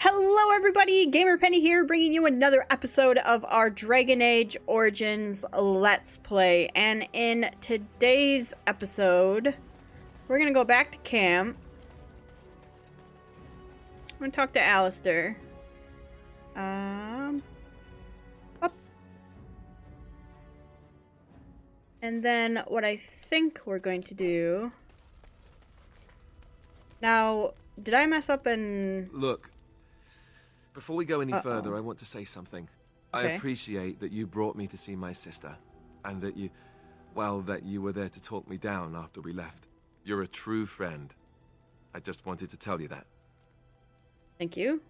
Hello everybody, Gamer Penny here, bringing you another episode of our Dragon Age Origins Let's Play. And in today's episode, we're gonna go back to camp. I'm gonna talk to Alistair. Up. And then what I think we're going to do... Now, did I mess up and... Look. Before we go any further, I want to say something. Okay. I appreciate that you brought me to see my sister, and that you were there to talk me down after we left. You're a true friend. I just wanted to tell you that. Thank you.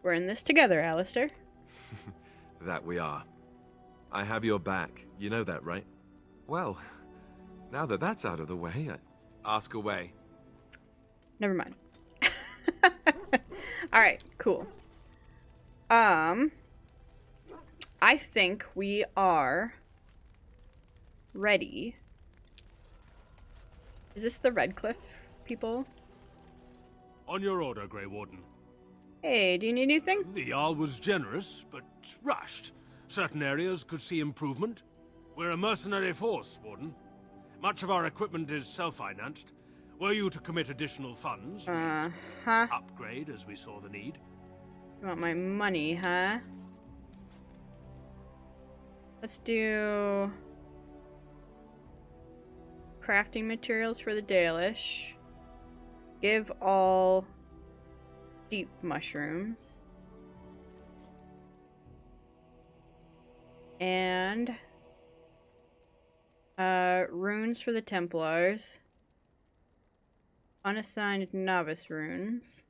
We're in this together, Alistair. That we are. I have your back. You know that, right? Well, now that that's out of the way, ask away. Never mind. Alright, cool. I think we are ready. Is this the Redcliffe people? On your order, Grey Warden. Hey, do you need anything? The Jarl was generous, but rushed. Certain areas could see improvement. We're a mercenary force, Warden. Much of our equipment is self-financed. Were you to commit additional funds, upgrade as we saw the need? You want my money, huh? Let's do crafting materials for the Dalish. Give all deep mushrooms. And runes for the Templars. Unassigned novice runes.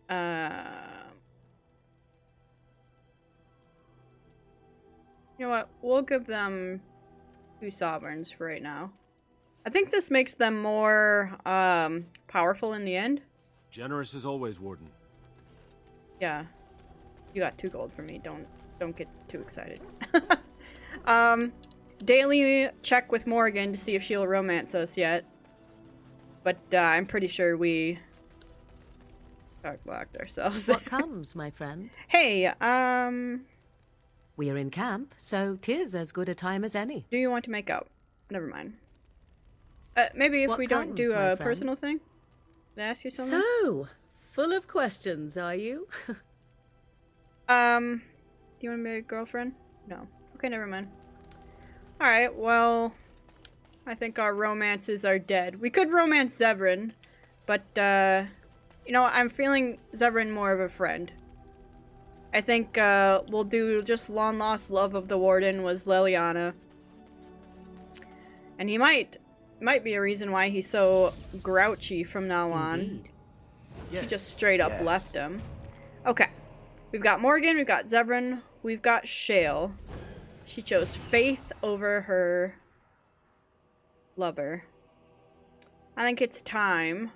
You know what? We'll give them 2 sovereigns for right now. I think this makes them more powerful in the end. Generous as always, Warden. Yeah. You got 2 gold for me. Don't get too excited. Daily check with Morgan to see if she'll romance us yet. But I'm pretty sure we blocked ourselves. What comes, my friend? Hey, We're in camp, so 'tis as good a time as any. do you want to make out? Never mind. Maybe if What we don't comes, do my a friend? personal thing? Did I ask you something? So, full of questions, are you? Do you want to be a girlfriend? No. Okay, never mind. Alright, well, I think our romances are dead. We could romance Zevran, but, you know, I'm feeling Zevran more of a friend. I think, we'll do just long lost love of the Warden was Leliana. And he might be a reason why he's so grouchy from now on. Indeed. She just straight up left him. Okay. We've got Morgan, we've got Zevran, we've got Shale. She chose faith over her lover. I think it's time.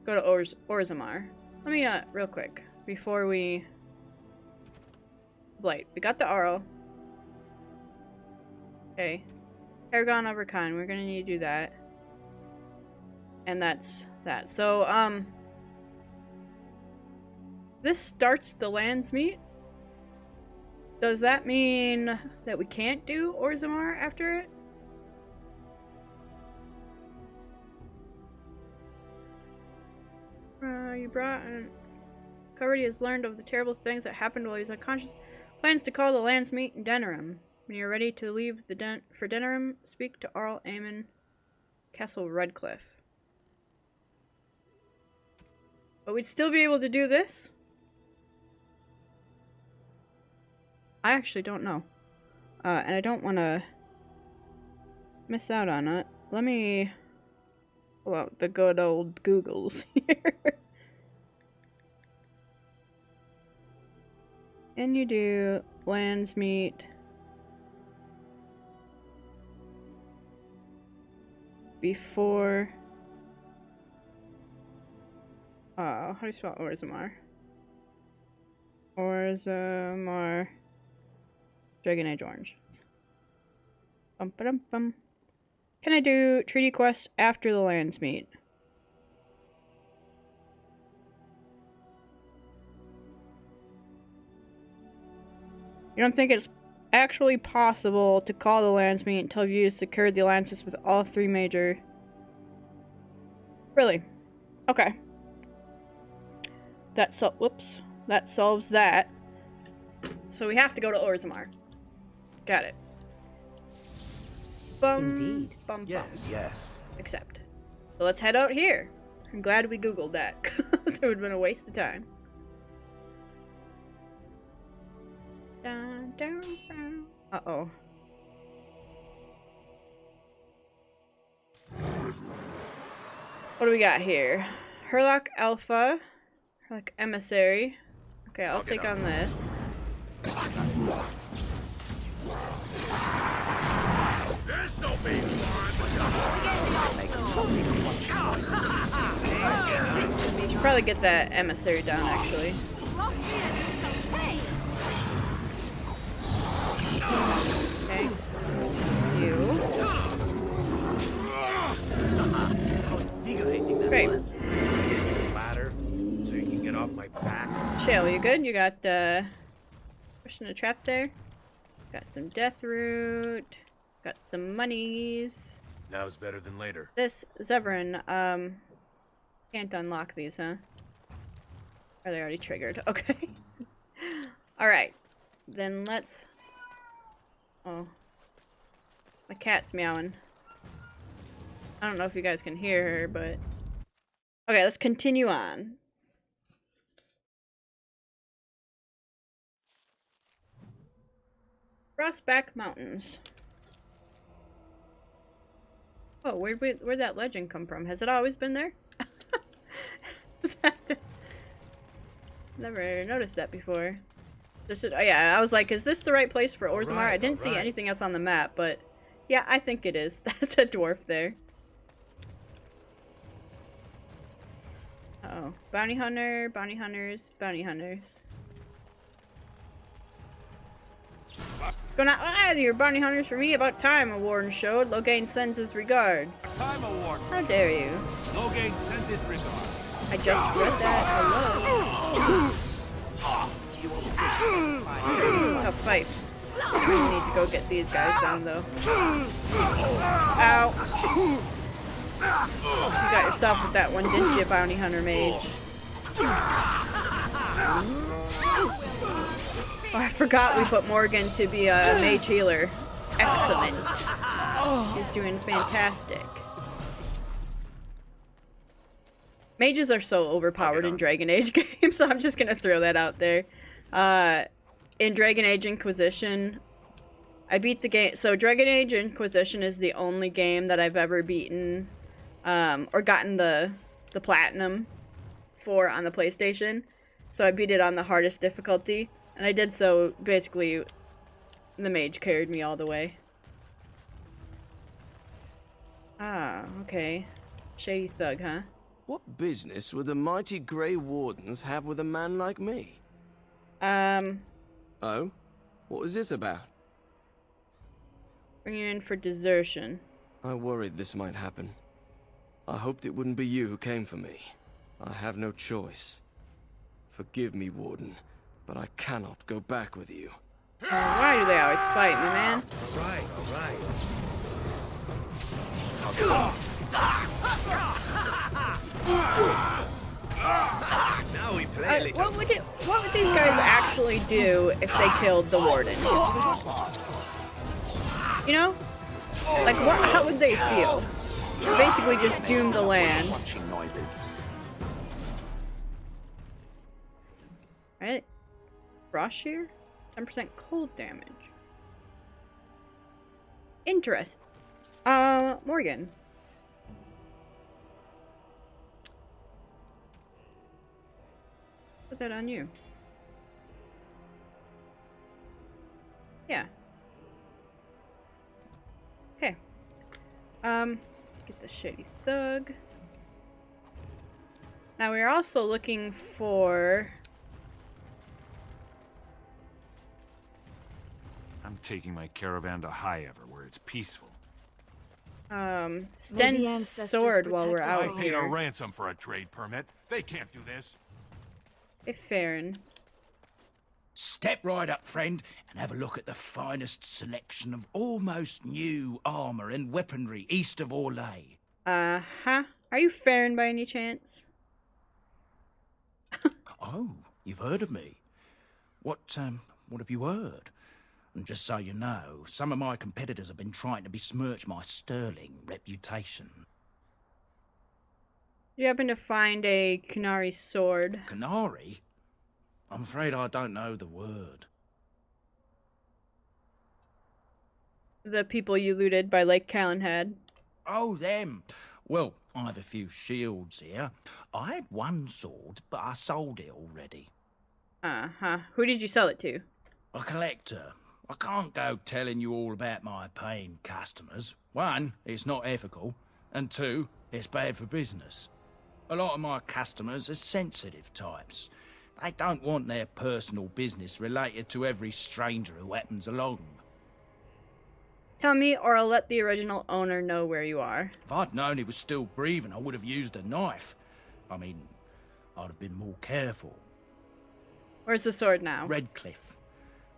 Go to Orzammar. Let me, real quick, before we... Blight. We got the Arrow. Okay. Paragon over Khan. We're gonna need to do that. And that's that. So, this starts the lands meet. Does that mean that we can't do Orzammar after it? You brought... Coverty has learned of the terrible things that happened while he was unconscious. Plans to call the lands meet in Denerim. When you're ready to leave for Denerim, speak to Arl Aemon, Castle Redcliffe. But we'd still be able to do this? I actually don't know. And I don't want to miss out on it. Let me pull out the good old Googles here. And you do lands meet before... how do you spell Orzammar? Orzammar... Dragon Age Orange. Bum ba dum bum. Can I do treaty quests after the lands meet? You don't think it's actually possible to call the lands meet until you've secured the alliances with all three major... Really? Okay. That solves that. So we have to go to Orzammar. Got it. Indeed. Bum, Yes, bum. yes. Accept. So let's head out here. I'm glad we googled that, because it would have been a waste of time. Dun, dun, dun. Uh-oh. What do we got here? Herlock Alpha. Herlock Emissary. Okay, I'll take on this. This'll be fun. Should probably get that emissary down, actually. Okay. You. Great. Ladder, so you can get off my back. Shale, you good? You got, pushing a trap there. Got some death root. Got some monies. Now's better than later. This, Zevran, can't unlock these, huh? Are they already triggered? Okay. Alright. Then let's... Oh. My cat's meowing. I don't know if you guys can hear her, but... Okay, let's continue on. Frostback Mountains. Oh, where'd that legend come from? Has it always been there? Never noticed that before. This is, oh yeah, I was like, is this the right place for Orzammar? I didn't see anything else on the map, but yeah, I think it is. That's a dwarf there. Uh-oh. Bounty hunter, bounty hunters, bounty hunters. Go not either your bounty hunters for me. About time, a warden showed. Loghain sends his regards. Time award. How dare you? Loghain sends his regards. I just read that. Hello. It's a tough fight. We need to go get these guys down, though. Ow. You got yourself with that one, didn't you, bounty hunter mage? Oh, I forgot we put Morgan to be a mage healer. Excellent. She's doing fantastic. Mages are so overpowered in Dragon Age games, so I'm just gonna throw that out there. In Dragon Age Inquisition, I beat the game. So Dragon Age Inquisition is the only game that I've ever beaten, or gotten the platinum for on the PlayStation. So I beat it on the hardest difficulty, and I did so basically. The mage carried me all the way. Ah, okay. Shady thug, huh? What business would the mighty Grey Wardens have with a man like me? Oh? What was this about? Bring you in for desertion. I worried this might happen. I hoped it wouldn't be you who came for me. I have no choice. Forgive me, Warden, but I cannot go back with you. Why do they always fight me, man? Alright, alright. Now we play What would these guys actually do if they killed the warden? You know? Like, how would they feel? Basically just doom the land. Right? Frost shear? 10% cold damage. Interest. Morgan. Put that on you. Yeah. Okay. Get the shady thug. Now we are also looking for... I'm taking my caravan to High Ever, where it's peaceful. Sten's ancestors sword while we're protect us out all. I paid a here. ransom for a trade permit. They can't do this. Hey, Farron. Step right up, friend, and have a look at the finest selection of almost new armor and weaponry east of Orlais. Uh-huh. Are you Farron by any chance? Oh, you've heard of me. What have you heard? And just so you know, some of my competitors have been trying to besmirch my sterling reputation. You happen to find a Canary sword. Canary? I'm afraid I don't know the word. The people you looted by Lake Callan had. Oh, them. Well, I have a few shields here. I had one sword, but I sold it already. Uh-huh. Who did you sell it to? A collector. I can't go telling you all about my paying customers. One, it's not ethical. And two, it's bad for business. A lot of my customers are sensitive types. They don't want their personal business related to every stranger who happens along. Tell me, or I'll let the original owner know where you are. If I'd known he was still breathing, I would have used a knife. I mean, I'd have been more careful. Where's the sword now? Redcliffe.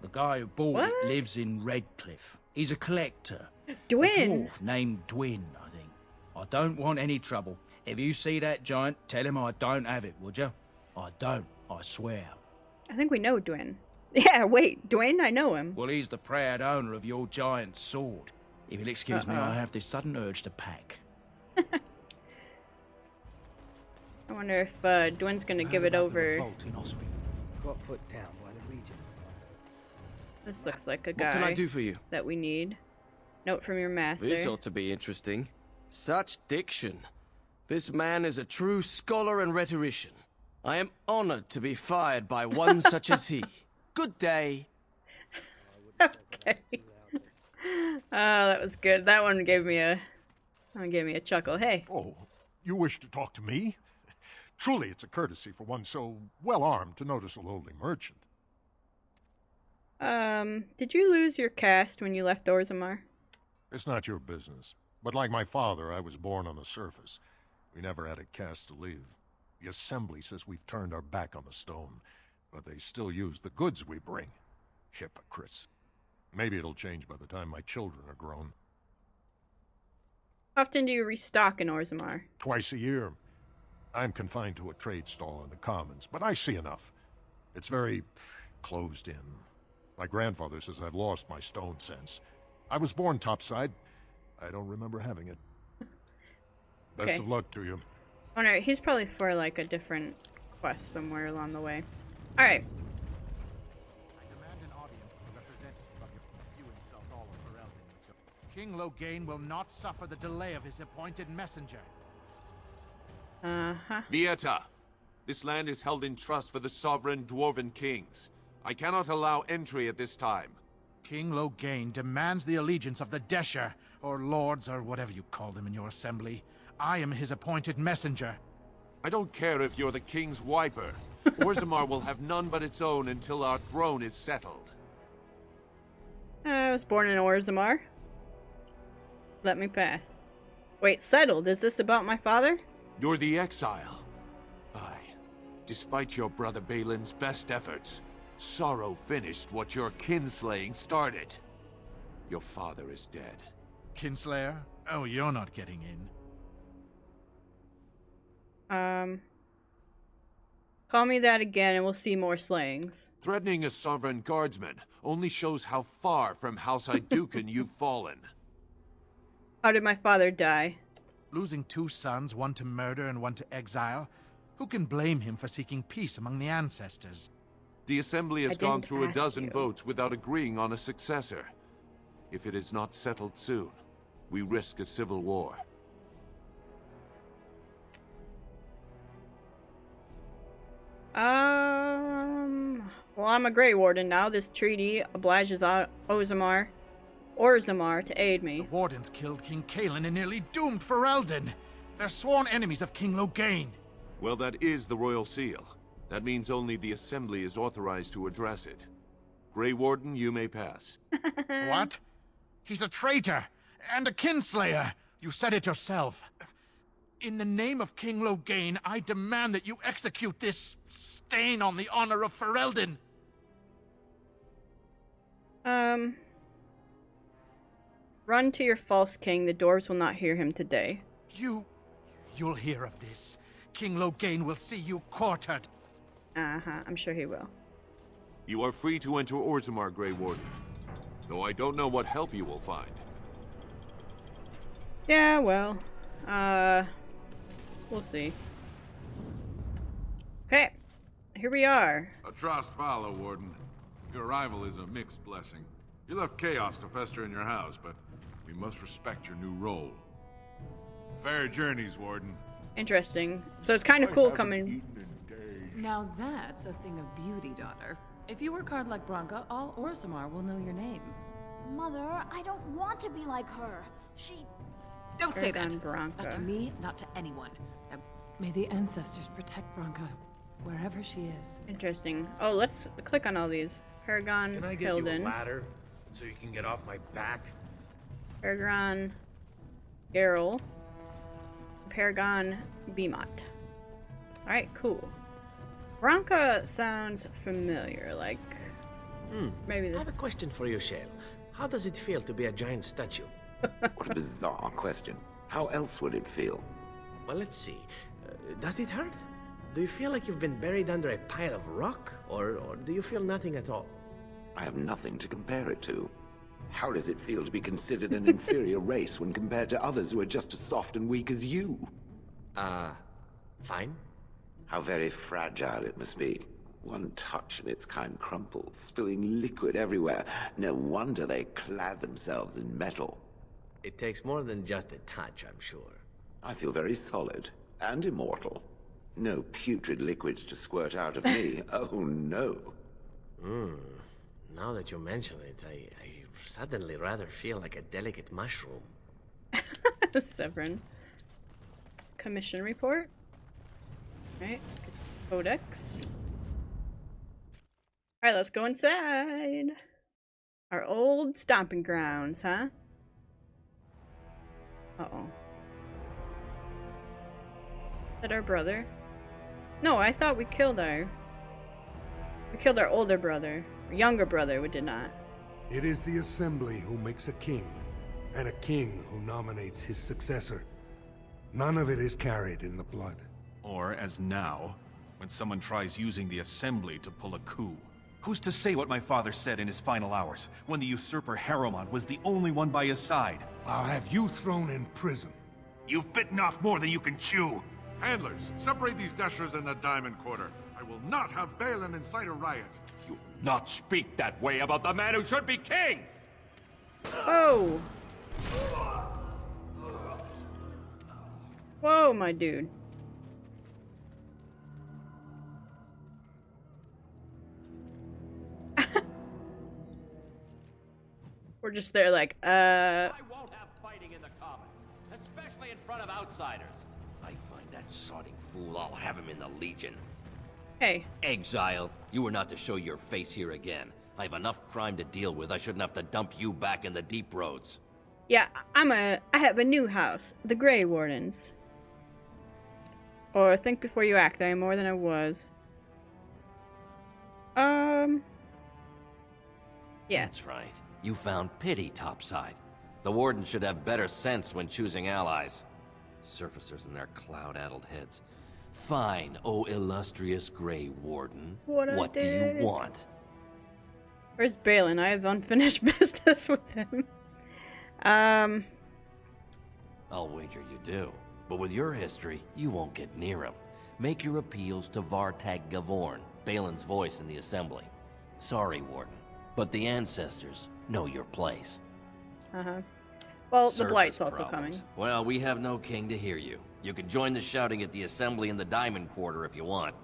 The guy who bought What? it lives in Redcliffe. He's a collector. Dwin! A dwarf named Dwin, I think. I don't want any trouble. If you see that giant, tell him I don't have it, would you? I don't, I swear. I think we know Dwin. Yeah, wait, Dwin? I know him. Well, he's the proud owner of your giant sword. If you'll excuse me, I have this sudden urge to pack. I wonder if Dwin's gonna give it over. Got put down by the region. This looks like a What can I guy do for you? that we need. Note from your master. This ought to be interesting. Such diction. This man is a true scholar and rhetorician. I am honored to be fired by one such as he. Good day. Okay. That was good. That one gave me a chuckle. Hey. Oh, you wish to talk to me? Truly, it's a courtesy for one so well armed to notice a lowly merchant. Did you lose your caste when you left Orzammar? It's not your business. But like my father, I was born on the surface. We never had a caste to leave. The Assembly says we've turned our back on the stone, but they still use the goods we bring. Hypocrites. Maybe it'll change by the time my children are grown. How often do you restock in Orzammar? Twice a year. I'm confined to a trade stall in the commons, but I see enough. It's very closed in. My grandfather says I've lost my stone sense. I was born topside. I don't remember having it. Best Okay. of luck to you. Oh no, he's probably for like a different quest somewhere along the way. Alright. I demand an audience with the representative of your... You insult all of Ferelden. King Loghain will not suffer the delay of his appointed messenger. Uh-huh. Vieta, this land is held in trust for the sovereign dwarven kings. I cannot allow entry at this time. King Loghain demands the allegiance of the Desher, or lords, or whatever you call them in your assembly. I am his appointed messenger. I don't care if you're the king's wiper. Orzammar will have none but its own until our throne is settled. I was born in Orzammar. Let me pass. Wait, settled? Is this about my father? You're the exile. Aye. Despite your brother Balin's best efforts, sorrow finished what your kinslaying started. Your father is dead. Kinslayer? Oh, you're not getting in. Call me that again and we'll see more slayings. Threatening a sovereign guardsman only shows how far from House Aeducan you've fallen. How did my father die? Losing two sons, one to murder and one to exile, who can blame him for seeking peace among the ancestors? The Assembly I has gone didn't through a ask dozen you. votes without agreeing on a successor. If it is not settled soon, we risk a civil war. Well, I'm a Grey Warden now. This treaty obliges Orzammar to aid The me. Wardens killed King Cailan and nearly doomed Ferelden. They're sworn enemies of King Loghain. Well, that is the Royal Seal. That means only the Assembly is authorized to address it. Grey Warden, you may pass. What? He's a traitor and a kinslayer. You said it yourself. In the name of King Loghain, I demand that you execute this stain on the honor of Ferelden. Run to your false king. The dwarves will not hear him today. You'll hear of this. King Loghain will see you quartered. Uh-huh, I'm sure he will. You are free to enter Orzammar, Grey Warden. Though I don't know what help you will find. Yeah, well, we'll see. Okay, here we are. A Trost Vala, Warden. Your arrival is a mixed blessing. You left chaos to fester in your house, but we must respect your new role. Fair journeys, Warden. Interesting. So it's kind of cool coming. Now that's a thing of beauty, daughter. If you work hard like Branka, all Orzammar will know your name. Mother, I don't want to be like her. Don't say that. Branka. Not to me, not to anyone. Now, may the ancestors protect Branka, wherever she is. Interesting. Oh, let's click on all these. Paragon, Can I get you a ladder so you can get off my back? Paragon, Geralt, Paragon, Beamont. Alright, cool. Branka sounds familiar, like... maybe I this... have a question for you, Shale. How does it feel to be a giant statue? What a bizarre question. How else would it feel? Well, let's see. Does it hurt? Do you feel like you've been buried under a pile of rock? Or do you feel nothing at all? I have nothing to compare it to. How does it feel to be considered an inferior race when compared to others who are just as soft and weak as you? Fine. How very fragile it must be. One touch and its kind crumples, spilling liquid everywhere. No wonder they clad themselves in metal. It takes more than just a touch, I'm sure. I feel very solid and immortal. No putrid liquids to squirt out of me. Oh, no. Now that you mention it, I suddenly rather feel like a delicate mushroom. Severin. Commission report. Right. Codex. Alright, let's go inside. Our old stomping grounds, huh? Uh-oh. Is that our brother? No, I thought we killed our... We killed our older brother. Our younger brother, we did not. It is the Assembly who makes a king, and a king who nominates his successor. None of it is carried in the blood. Or, as now, when someone tries using the Assembly to pull a coup. Who's to say what my father said in his final hours, when the usurper Harrowmont was the only one by his side? I'll have you thrown in prison. You've bitten off more than you can chew! Handlers, separate these dashers in the Diamond Quarter. I will not have Balin incite a riot. You will not speak that way about the man who should be king! Oh! Whoa, my dude. We're just there like, I won't have fighting in the Commons, especially in front of outsiders. I find that sodding fool, I'll have him in the Legion. Hey. Exile, you are not to show your face here again. I have enough crime to deal with. I shouldn't have to dump you back in the deep roads. Yeah, I have a new house. The Grey Wardens. Or think before you act. I am more than I was. Yeah. That's right. You found pity topside. The Warden should have better sense when choosing allies. Surfacers and their cloud-addled heads. Fine, oh illustrious Grey Warden. What do you want? Where's Balin? I have unfinished business with him. I'll wager you do. But with your history, you won't get near him. Make your appeals to Vartag Gavorn, Balin's voice in the Assembly. Sorry, Warden, but the ancestors know your place. Uh-huh. Well, Surface the Blight's also problems. coming. Well, we have no king to hear you. You can join the shouting at the Assembly in the Diamond Quarter if you want.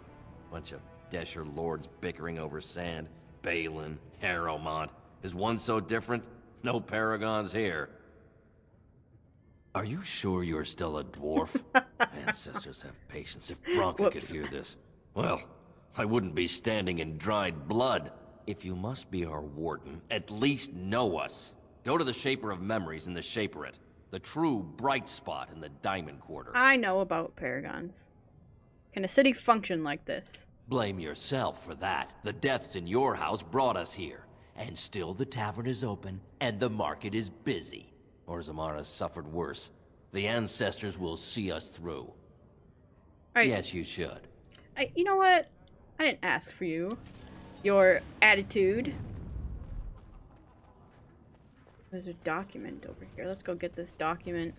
Bunch of Desher lords bickering over sand. Balin, Harrowmont. Is one so different? No paragons here. Are you sure you're still a dwarf? Ancestors have patience. If Branka could hear this. Well, I wouldn't be standing in dried blood. If you must be our warden, at least know us. Go to the Shaper of Memories in the Shaperate. The true bright spot in the Diamond Quarter. I know about paragons. Can a city function like this? Blame yourself for that. The deaths in your house brought us here. And still the tavern is open, and the market is busy. Orzammar has suffered worse. The ancestors will see us through. Yes, you should. You know what? I didn't ask for you. Your attitude. There's a document over here. Let's go get this document.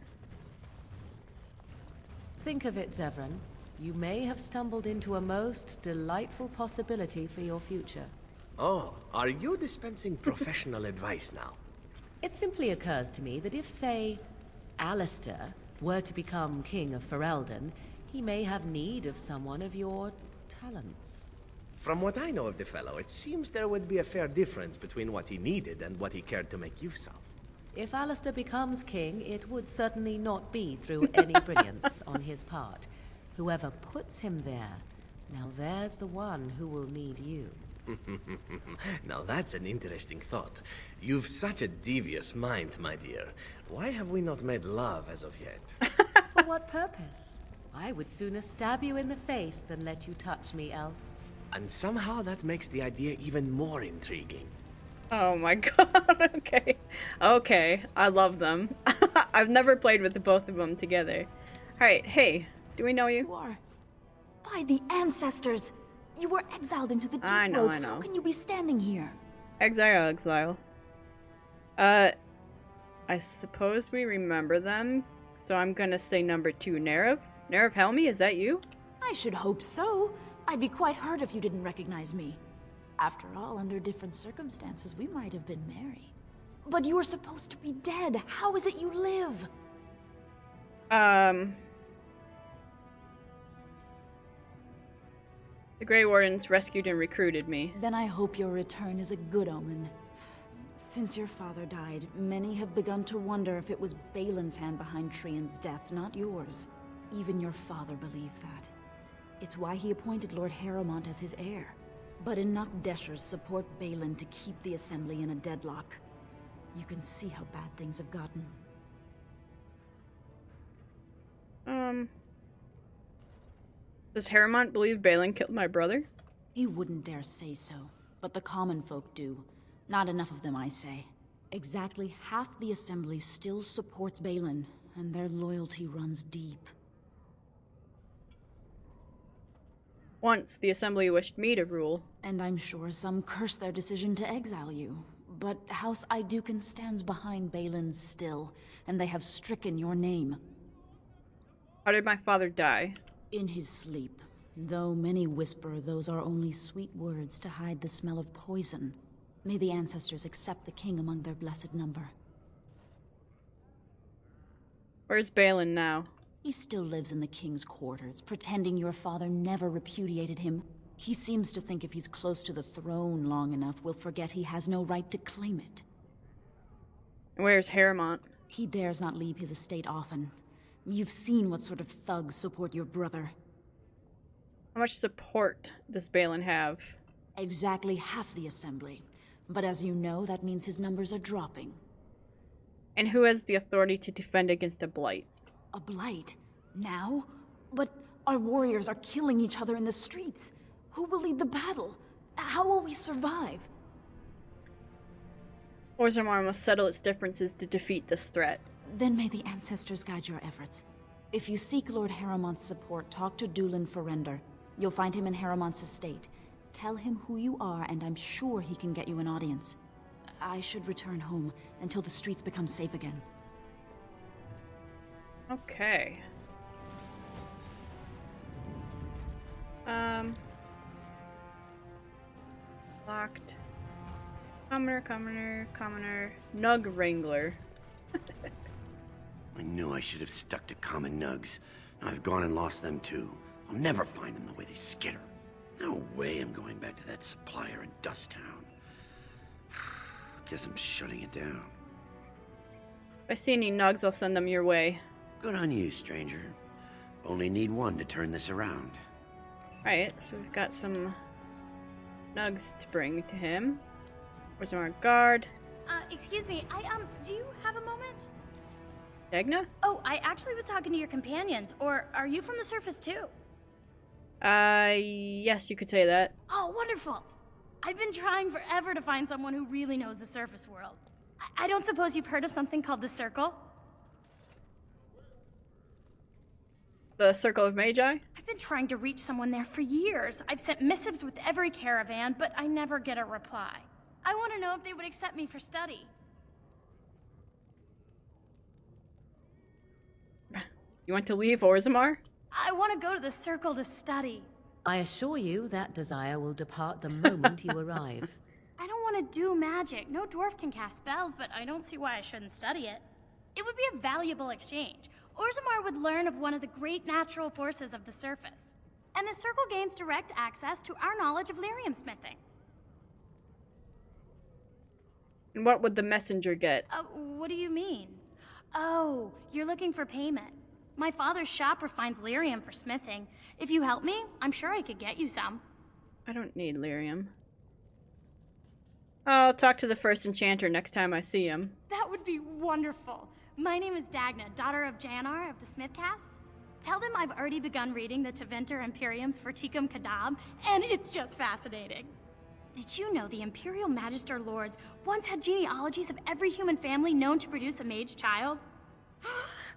Think of it, Zevran. You may have stumbled into a most delightful possibility for your future. Oh, are you dispensing professional advice now? It simply occurs to me that if, say, Alistair were to become King of Ferelden, he may have need of someone of your talents. From what I know of the fellow, it seems there would be a fair difference between what he needed and what he cared to make use of. If Alistair becomes king, it would certainly not be through any brilliance on his part. Whoever puts him there, now there's the one who will need you. Now that's an interesting thought. You've such a devious mind, my dear. Why have we not made love as of yet? For what purpose? I would sooner stab you in the face than let you touch me, elf. And somehow that makes the idea even more intriguing. Oh my god, okay. Okay, I love them. I've never played with the both of them together. Alright, hey, do we know you? You are. By the ancestors! You were exiled into the deep I know, roads. I know. How can you be standing here? Exile. I suppose we remember them, so I'm gonna say number 2, Nerev. Nerev Helmi, is that you? I should hope so. I'd be quite hurt if you didn't recognize me. After all, under different circumstances, we might have been married. But you were supposed to be dead. How is it you live? The Grey Wardens rescued and recruited me. Then I hope your return is a good omen. Since your father died, many have begun to wonder if it was Balin's hand behind Trian's death, not yours. Even your father believed that. It's why he appointed Lord Harrowmont as his heir. But enough Deshers support Balin to keep the Assembly in a deadlock. You can see how bad things have gotten. Does Harrowmont believe Balin killed my brother? He wouldn't dare say so, but the common folk do. Not enough of them, I say. Exactly half the Assembly still supports Balin, and their loyalty runs deep. Once, the Assembly wished me to rule. And I'm sure some curse their decision to exile you. But House Aeducan stands behind Balin still, and they have stricken your name. How did my father die? In his sleep. Though many whisper those are only sweet words to hide the smell of poison. May the ancestors accept the king among their blessed number. Where's Balin now? He still lives in the king's quarters, pretending your father never repudiated him. He seems to think if he's close to the throne long enough, we'll forget he has no right to claim it. And where's Harrowmont? He dares not leave his estate often. You've seen what sort of thugs support your brother. How much support does Balin have? Exactly half the Assembly. But as you know, that means his numbers are dropping. And who has the authority to defend against a blight? A blight? Now? But our warriors are killing each other in the streets. Who will lead the battle? How will we survive? Orzammar must settle its differences to defeat this threat. Then may the ancestors guide your efforts. If you seek Lord Harrowmont's support, talk to Dulin Ferender. You'll find him in Harrowmont's estate. Tell him who you are, and I'm sure he can get you an audience. I should return home until the streets become safe again. Okay. Locked. Commoner. Nug Wrangler. I knew I should have stuck to common nugs. I've gone and lost them too. I'll never find them the way they skitter. No way I'm going back to that supplier in Dust Town. Guess I'm shutting it down. If I see any nugs, I'll send them your way. Good on you, stranger. Only need one to turn this around. Alright, so we've got some nugs to bring to him. Where's our guard? Excuse me, do you have a moment? Dagna? Oh, I actually was talking to your companions. Or are you from the surface too? Yes, you could say that. Oh, wonderful. I've been trying forever to find someone who really knows the surface world. I don't suppose you've heard of something called the Circle? The Circle of Magi? I've been trying to reach someone there for years. I've sent missives with every caravan, but I never get a reply. I want to know if they would accept me for study. You want to leave Orzammar? I want to go to the Circle to study. I assure you that desire will depart the moment you arrive. I don't want to do magic. No dwarf can cast spells, but I don't see why I shouldn't study it. It would be a valuable exchange. Orzammar would learn of one of the great natural forces of the surface. And the Circle gains direct access to our knowledge of lyrium smithing. And what would the messenger get? What do you mean? Oh, you're looking for payment. My father's shop refines lyrium for smithing. If you help me, I'm sure I could get you some. I don't need lyrium. I'll talk to the first enchanter next time I see him. That would be wonderful. My name is Dagna, daughter of Janar of the Smithcast. Tell them I've already begun reading the Tevinter Imperium's Verticum Kadab, and it's just fascinating. Did you know the Imperial Magister Lords once had genealogies of every human family known to produce a mage child?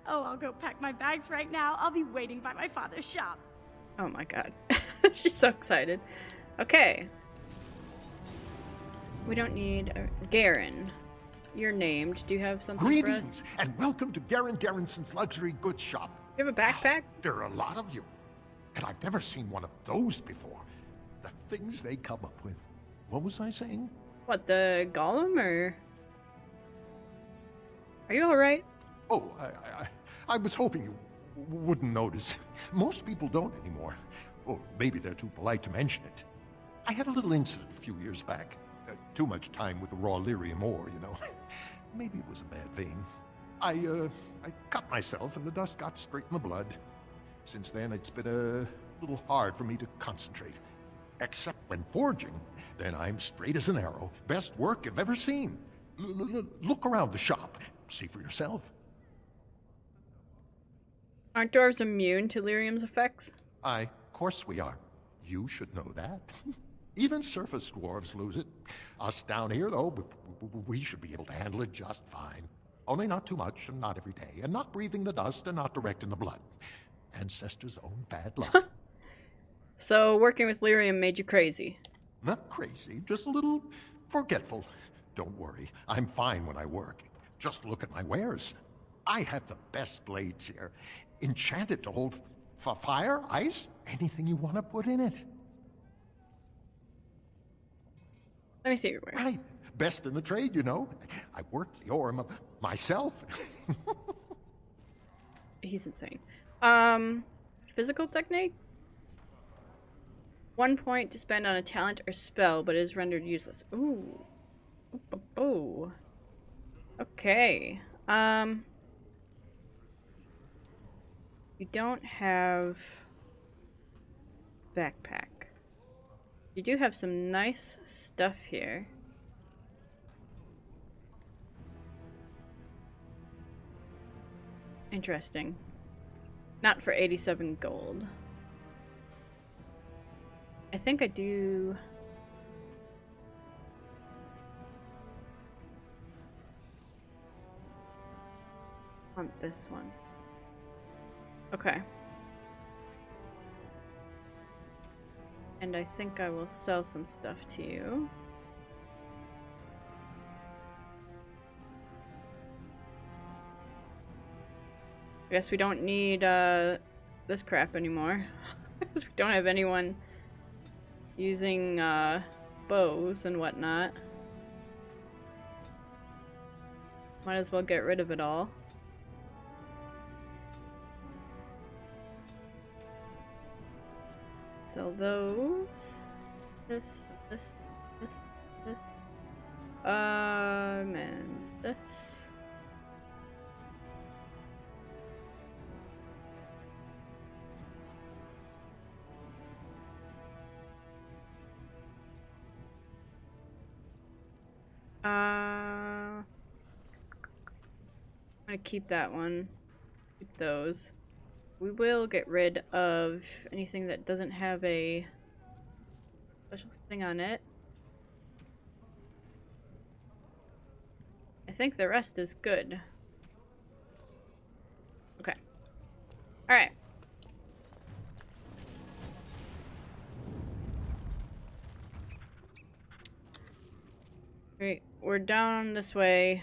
Oh, I'll go pack my bags right now. I'll be waiting by my father's shop. Oh my god. She's so excited. Okay. We don't need... Garen. You're named. Do you have something for us? Greetings, and welcome to Garen Garrison's Luxury Goods Shop. You have a backpack? There are a lot of you, and I've never seen one of those before. The things they come up with. What was I saying? What, the golem, or...? Are you alright? Oh, I was hoping you wouldn't notice. Most people don't anymore. Or maybe they're too polite to mention it. I had a little incident a few years back. Too much time with the raw lyrium ore, you know. Maybe it was a bad thing. I cut myself and the dust got straight in the blood. Since then, it's been a little hard for me to concentrate. Except when forging, then I'm straight as an arrow. Best work you've ever seen. Look around the shop. See for yourself. Aren't dwarves immune to lyrium's effects? Of course we are. You should know that. Even surface dwarves lose it. Us down here, though, we should be able to handle it just fine. Only not too much, and not every day, and not breathing the dust, and not direct in the blood. Ancestors' own bad luck. So, working with lyrium made you crazy? Not crazy, just a little forgetful. Don't worry, I'm fine when I work. Just look at my wares. I have the best blades here. Enchanted to hold fire, ice, anything you want to put in it. Let me see your wares. Right. Best in the trade, you know. I work the ore myself. He's insane. Physical technique? 1 point to spend on a talent or spell, but is rendered useless. Ooh. Ooh. Okay. You don't have backpack. You do have some nice stuff here. Interesting. Not for 87 gold. I think I do... want this one. Okay. And I think I will sell some stuff to you. I guess we don't need this crap anymore. Because we don't have anyone using bows and whatnot. Might as well get rid of it all. Sell those. This. And this. gonna keep that one. Keep those. We will get rid of anything that doesn't have a special thing on it. I think the rest is good. Okay. Alright. Great. We're down this way.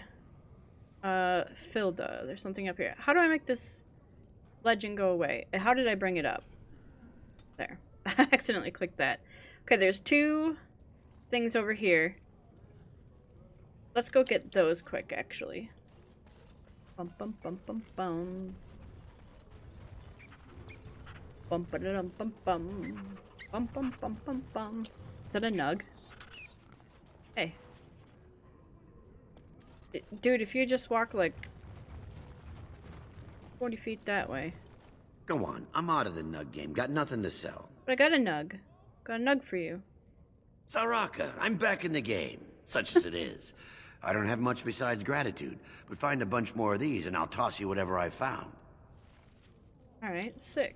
Filda. There's something up here. How do I make this legend go away? How did I bring it up? There. I accidentally clicked that. Okay, there's 2 things over here. Let's go get those quick, actually. Bum bum bum bum bum. Bum ba da dum bum bum. Bum bum bum bum bum. Is that a nug? Hey. Dude, if you just walk like 40 feet that way. Go on, I'm out of the nug game. Got nothing to sell. But I got a nug. Got a nug for you. Saraka, I'm back in the game, such as it is. I don't have much besides gratitude, but find a bunch more of these and I'll toss you whatever I found. Alright, sick.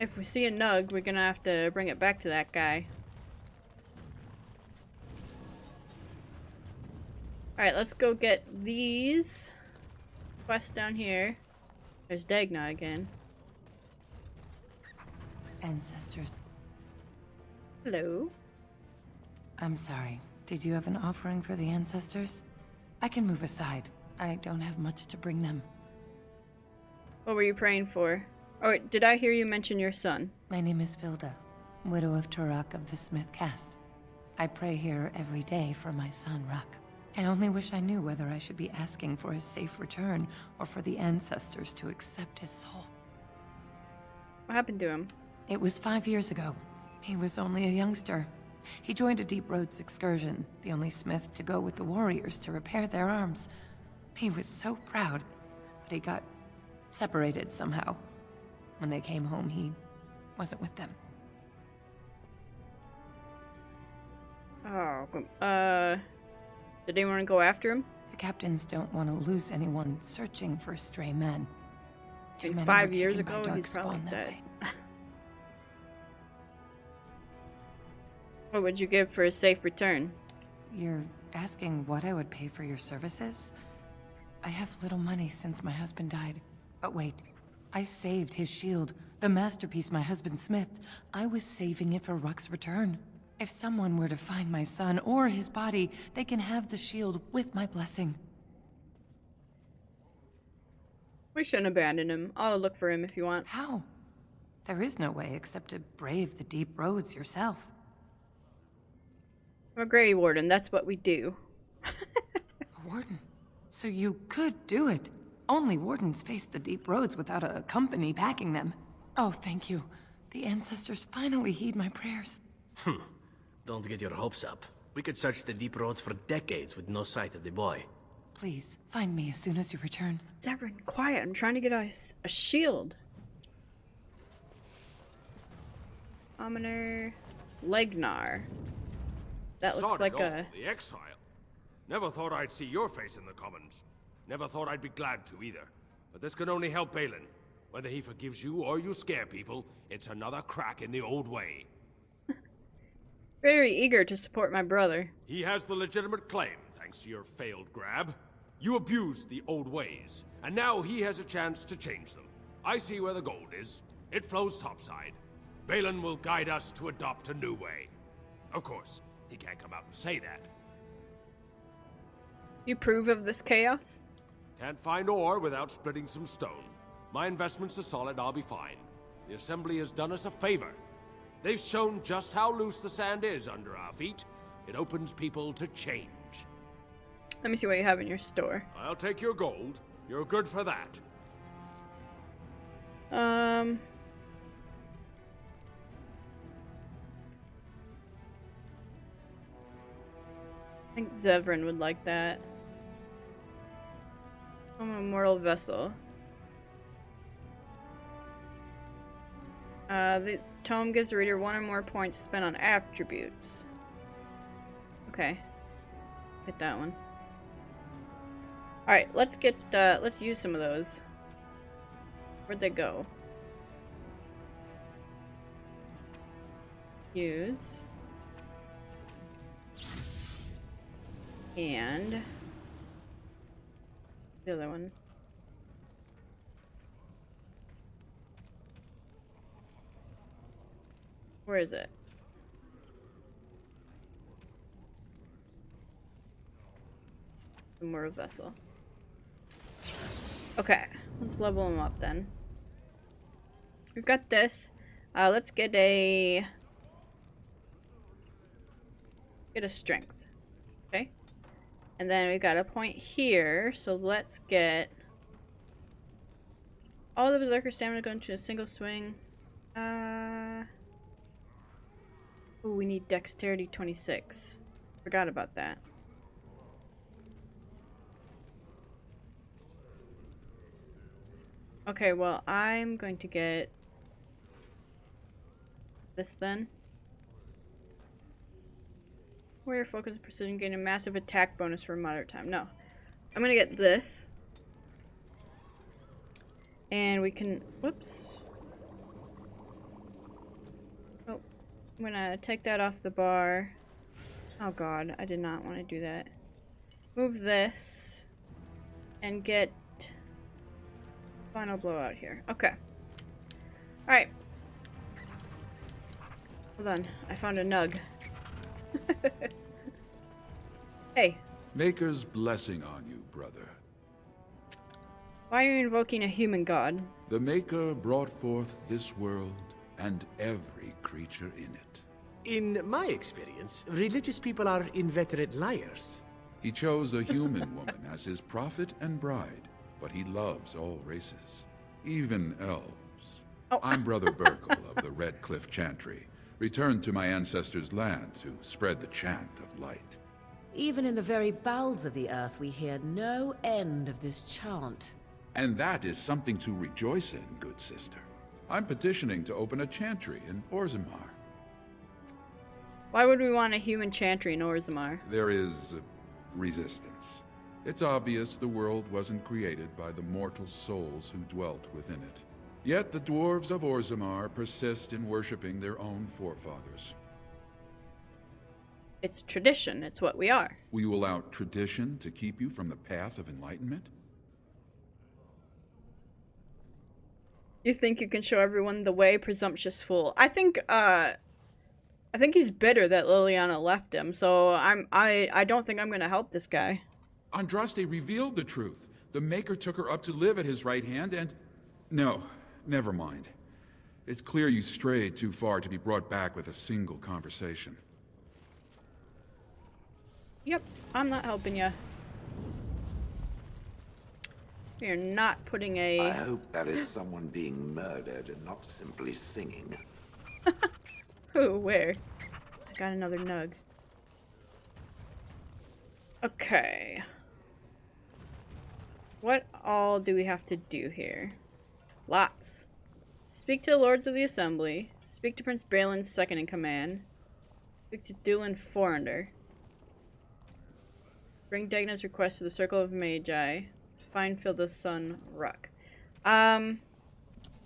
If we see a nug, we're gonna have to bring it back to that guy. Alright, let's go get these quests down here. There's Dagna again. Ancestors. Hello. I'm sorry. Did you have an offering for the ancestors? I can move aside. I don't have much to bring them. What were you praying for? Oh, did I hear you mention your son? My name is Filda, widow of Turok of the Smith caste. I pray here every day for my son, Ruck. I only wish I knew whether I should be asking for his safe return or for the ancestors to accept his soul. What happened to him? It was 5 years ago. He was only a youngster. He joined a Deep Roads excursion, the only smith to go with the warriors to repair their arms. He was so proud, but he got separated somehow. When they came home, he wasn't with them. Oh, did anyone go after him? The captains don't want to lose anyone searching for stray men. Too many 5 were years taken by ago, he's darkspawn probably that dead. way. What would you give for a safe return? You're asking what I would pay for your services? I have little money since my husband died. But wait, I saved his shield, the masterpiece my husband smithed. I was saving it for Ruck's return. If someone were to find my son or his body, they can have the shield with my blessing. We shouldn't abandon him. I'll look for him if you want. How? There is no way except to brave the deep roads yourself. I'm a Grey Warden, that's what we do. A warden? So you could do it. Only wardens face the deep roads without a company backing them. Oh, thank you. The ancestors finally heed my prayers. Don't get your hopes up. We could search the deep roads for decades with no sight of the boy. Please, find me as soon as you return. Zevran, quiet. I'm trying to get a shield. Commoner Legnar. That looks Sod like it all, a... the exile. Never thought I'd see your face in the commons. Never thought I'd be glad to either. But this can only help Balin. Whether he forgives you or you scare people, it's another crack in the old way. Very eager to support my brother. He has the legitimate claim, thanks to your failed grab. You abused the old ways, and now he has a chance to change them. I see where the gold is. It flows topside. Balin will guide us to adopt a new way. Of course, he can't come out and say that. You approve of this chaos? Can't find ore without splitting some stone. My investments are solid, I'll be fine. The Assembly has done us a favor. They've shown just how loose the sand is under our feet. It opens people to change. Let me see what you have in your store. I'll take your gold. You're good for that. I think Zevran would like that. I'm a mortal vessel. The tome gives the reader one or more points spent on attributes. Okay. Hit that one. Alright, let's use some of those. Where'd they go? Use. And the other one. Where is it? More vessel. Okay, let's level them up then. We've got this. Let's get a strength. Okay. And then we got a point here, so let's get all the berserker stamina going to a single swing. Oh, we need dexterity 26. Forgot about that. Okay, well, I'm going to get this then. Warrior focus and precision, gain a massive attack bonus for moderate time. No. I'm gonna get this. And we can, whoops. Oh, I'm gonna take that off the bar. Oh god, I did not want to do that. Move this. And get final blowout here. Okay. Alright. Hold on, I found a nug. Hey. Maker's blessing on you, brother. Why are you invoking a human god? The Maker brought forth this world and every creature in it. In my experience, religious people are inveterate liars. He chose a human woman as his prophet and bride, but he loves all races, even elves. Oh. I'm Brother Burkle of the Red Cliff Chantry, returned to my ancestors' land to spread the chant of light. Even in the very bowels of the earth, we hear no end of this chant. And that is something to rejoice in, good sister. I'm petitioning to open a chantry in Orzammar. Why would we want a human chantry in Orzammar? There is resistance. It's obvious the world wasn't created by the mortal souls who dwelt within it. Yet the dwarves of Orzammar persist in worshipping their own forefathers. It's tradition. It's what we are. Will you allow tradition to keep you from the path of enlightenment? You think you can show everyone the way, presumptuous fool? I think he's bitter that Liliana left him, so I don't think I'm gonna help this guy. Andraste revealed the truth. The Maker took her up to live at his right hand and... No, never mind. It's clear you strayed too far to be brought back with a single conversation. Yep, I'm not helping you. You're not putting a... I hope that is someone being murdered and not simply singing. Who? Where? I got another nug. Okay. What all do we have to do here? Lots. Speak to the Lords of the Assembly. Speak to Prince Balin's second in command. Speak to Dulan Forander. Bring Dagna's request to the Circle of Magi. Find Filda's son, Ruck. Man,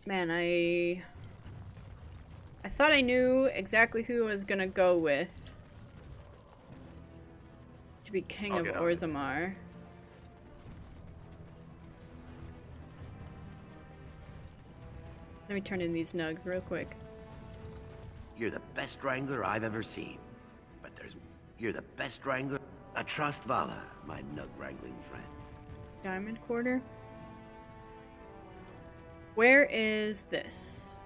I thought I knew exactly who I was gonna go with to be king of Orzammar. Let me turn in these nugs real quick. You're the best wrangler I've ever seen. But you're the best wrangler. I trust Vala, my nug wrangling friend. Diamond Quarter. Where is this?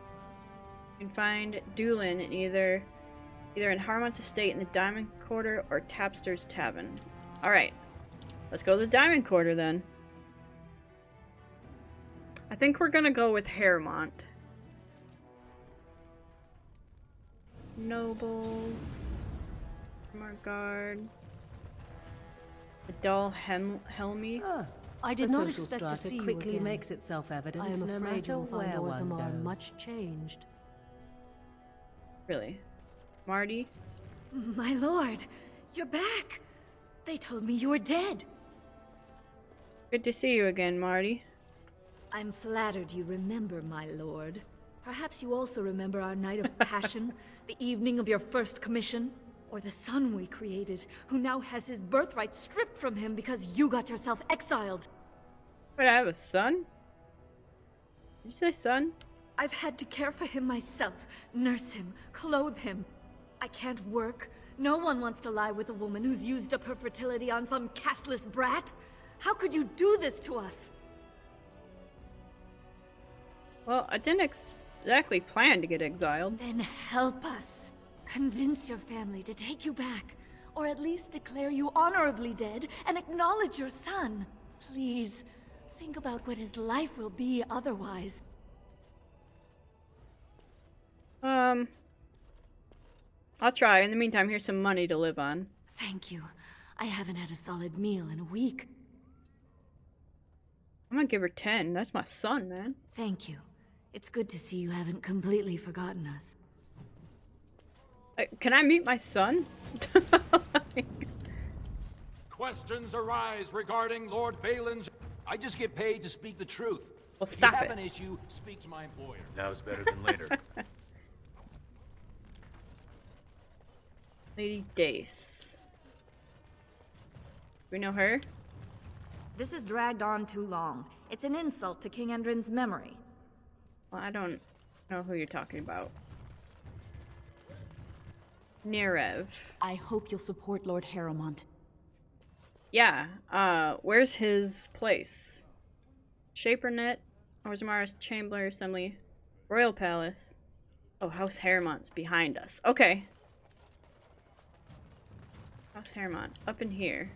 You can find Dulan in either in Harmon's estate in the Diamond Quarter or Tapster's Tavern. Alright. Let's go to the Diamond Quarter then. I think we're gonna go with Harmont. Nobles. More guards. Adal Helmi. I did the not social expect to strata see you quickly again. makes itself evident, I am no afraid matter you will find where one Orzammar goes. much changed. Really? Marty? My lord, you're back. They told me you were dead. Good to see you again, Marty. I'm flattered you remember, my lord. Perhaps you also remember our night of passion, the evening of your first commission? Or the son we created, who now has his birthright stripped from him because you got yourself exiled. Wait, I have a son? Did you say son? I've had to care for him myself, nurse him, clothe him. I can't work. No one wants to lie with a woman who's used up her fertility on some castless brat. How could you do this to us? Well, I didn't exactly plan to get exiled. Then help us. Convince your family to take you back, or at least declare you honorably dead and acknowledge your son. Please, think about what his life will be otherwise. I'll try. In the meantime, here's some money to live on. Thank you. I haven't had a solid meal in a week. I'm gonna give her 10. That's my son, man. Thank you. It's good to see you haven't completely forgotten us. Can I meet my son? Questions arise regarding Lord Balin's... I just get paid to speak the truth. Well, stop if you it. have an issue, speak to my employer. Now's better than later. Lady Dace. We know her? This has dragged on too long. It's an insult to King Endrin's memory. Well, I don't know who you're talking about. Nerev. I hope you'll support Lord Harrowmont. Yeah, where's his place? Shapernet, Orzammar Chamber Assembly, Royal Palace. Oh, House Harrowmont's behind us. Okay. House Harrowmont, up in here.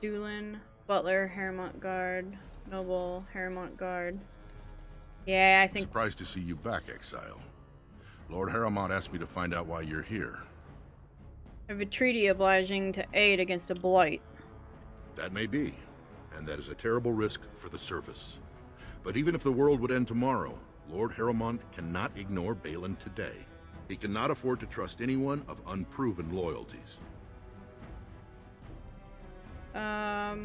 Doolin, Butler, Harrowmont Guard, Noble, Harrowmont Guard. Yeah, I think... Surprised to see you back, Exile. Lord Harrowmont asked me to find out why you're here. I have a treaty obliging to aid against a blight. That may be, and that is a terrible risk for the service. But even if the world would end tomorrow, Lord Harrowmont cannot ignore Balin today. He cannot afford to trust anyone of unproven loyalties. What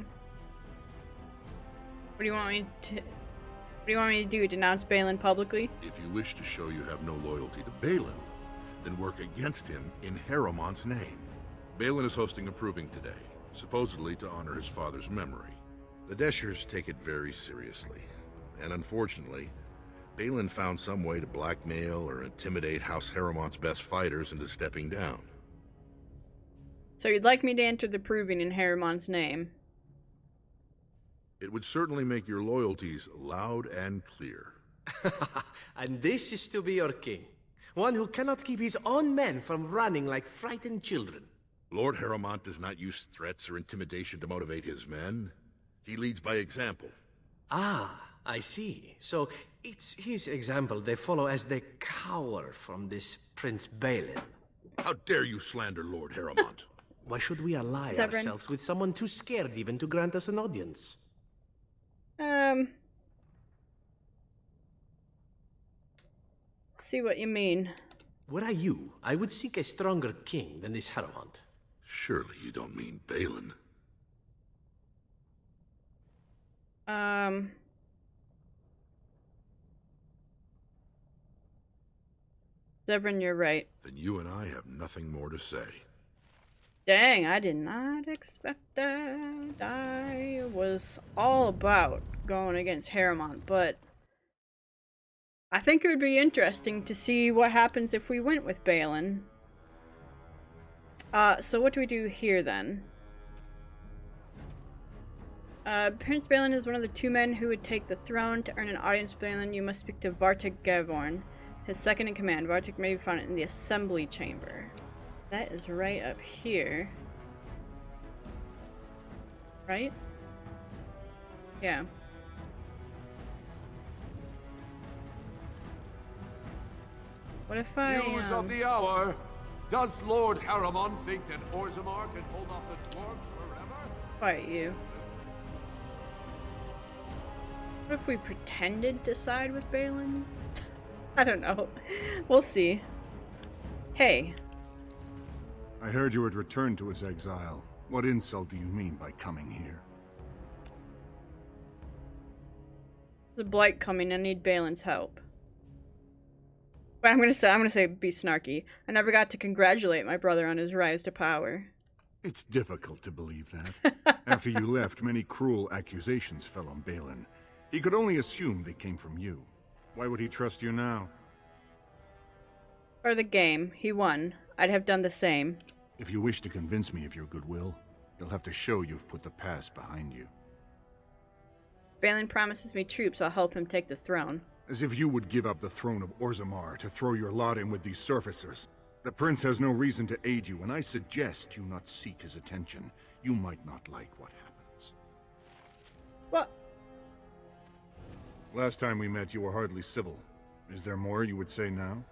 do you want me to... What do you want me to do? Denounce Balin publicly? If you wish to show you have no loyalty to Balin, then work against him in Harrowmont's name. Balin is hosting a proving today, supposedly to honor his father's memory. The Deshers take it very seriously, and unfortunately, Balin found some way to blackmail or intimidate House Harrowmont's best fighters into stepping down. So you'd like me to enter the proving in Harrowmont's name? It would certainly make your loyalties loud and clear. And this is to be your king. One who cannot keep his own men from running like frightened children. Lord Harrowmont does not use threats or intimidation to motivate his men. He leads by example. Ah, I see. So it's his example they follow as they cower from this Prince Balin. How dare you slander Lord Harrowmont? Why should we ally ourselves with someone too scared even to grant us an audience? See what you mean. Were I you, I would seek a stronger king than this Harrowmont. Surely you don't mean Balin. Zevran, you're right. Then you and I have nothing more to say. Dang, I did not expect that. I was all about going against Harrowmont, but I think it would be interesting to see what happens if we went with Balin. So what do we do here then? Prince Balin is one of the 2 men who would take the throne. To earn an audience with Balin, you must speak to Vartig Gavorn, his second in command. Vartig may be found in the Assembly Chamber. That is right up here. Right? Yeah. What if I, News of the hour. Does Lord Harrowmont think that Orzammar can hold off the dwarves forever? Fight you. What if we pretended to side with Balin? I don't know. We'll see. Hey. I heard you had returned to his exile. What insult do you mean by coming here? The blight coming. I need Balin's help. But I'm gonna say be snarky. I never got to congratulate my brother on his rise to power. It's difficult to believe that. After you left, many cruel accusations fell on Balin. He could only assume they came from you. Why would he trust you now? For the game, he won. I'd have done the same. If you wish to convince me of your goodwill, you'll have to show you've put the past behind you. Balin promises me troops. I'll help him take the throne. As if you would give up the throne of Orzammar to throw your lot in with these surfacers. The prince has no reason to aid you, and I suggest you not seek his attention. You might not like what happens. What? Last time we met, you were hardly civil. Is there more you would say now?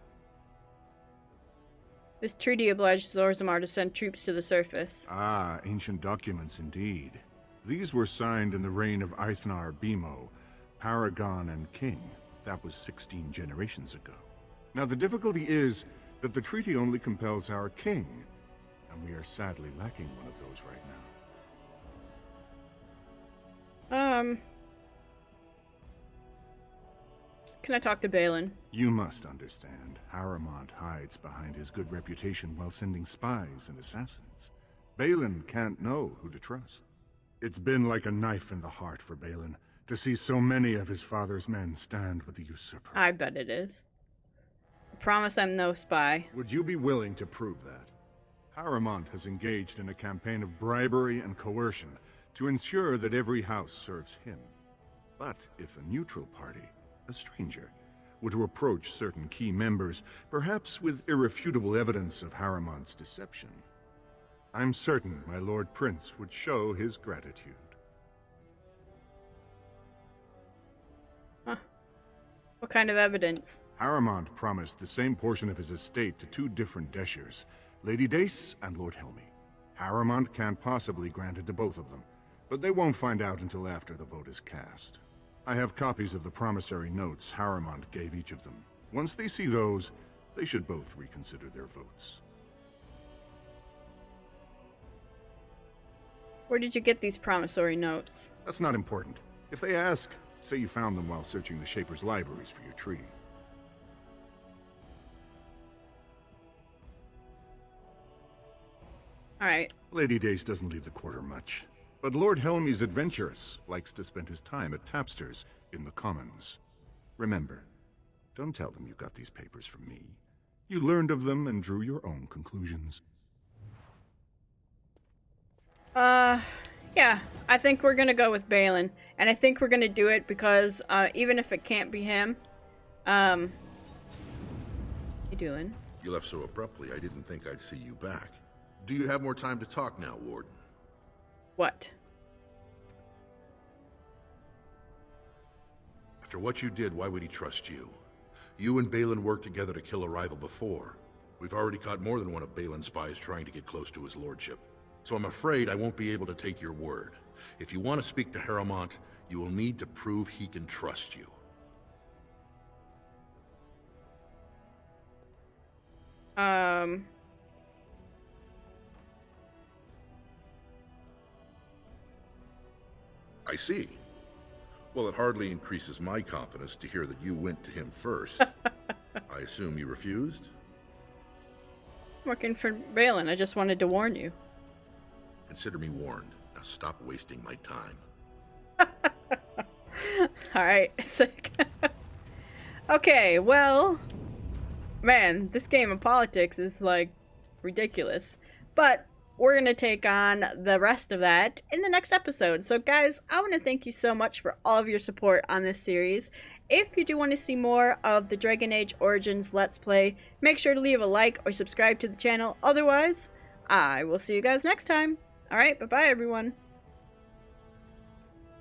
This treaty obliges Orzammar to send troops to the surface. Ah, ancient documents indeed. These were signed in the reign of Eithnar Bimo, Paragon and King. That was 16 generations ago. Now the difficulty is that the treaty only compels our king, and we are sadly lacking one of those right now. Can I talk to Balin? You must understand, Harrowmont hides behind his good reputation while sending spies and assassins. Balin can't know who to trust. It's been like a knife in the heart for Balin to see so many of his father's men stand with the usurper. I bet it is. I promise I'm no spy. Would you be willing to prove that? Harrowmont has engaged in a campaign of bribery and coercion to ensure that every house serves him. But if a neutral party, a stranger, were to approach certain key members, perhaps with irrefutable evidence of Harrowmont's deception, I'm certain my Lord Prince would show his gratitude. Huh. What kind of evidence? Harrowmont promised the same portion of his estate to two different Deshers, Lady Dace and Lord Helmy. Harrowmont can't possibly grant it to both of them, but they won't find out until after the vote is cast. I have copies of the promissory notes Harrowmont gave each of them. Once they see those, they should both reconsider their votes. Where did you get these promissory notes? That's not important. If they ask, say you found them while searching the Shaper's libraries for your treaty. Alright. Lady Dace doesn't leave the quarter much, but Lord Helmy's adventurous likes to spend his time at tapsters in the Commons. Remember, don't tell them you got these papers from me. You learned of them and drew your own conclusions. Yeah, I think we're gonna go with Balin, and I think we're gonna do it because, even if it can't be him, you doing? You left so abruptly, I didn't think I'd see you back. Do you have more time to talk now, Warden? What? After what you did, why would he trust you? You and Balin worked together to kill a rival before. We've already caught more than one of Balin's spies trying to get close to his lordship. So I'm afraid I won't be able to take your word. If you want to speak to Harrowmont, you will need to prove he can trust you. I see. Well, it hardly increases my confidence to hear that you went to him first. I assume you refused? Working for Balin, I just wanted to warn you. Consider me warned. Now stop wasting my time. Alright, sick. Okay, well, man, this game of politics is, like, ridiculous. But we're going to take on the rest of that in the next episode. So, guys, I want to thank you so much for all of your support on this series. If you do want to see more of the Dragon Age Origins Let's Play, make sure to leave a like or subscribe to the channel. Otherwise, I will see you guys next time. Alright, bye-bye, everyone.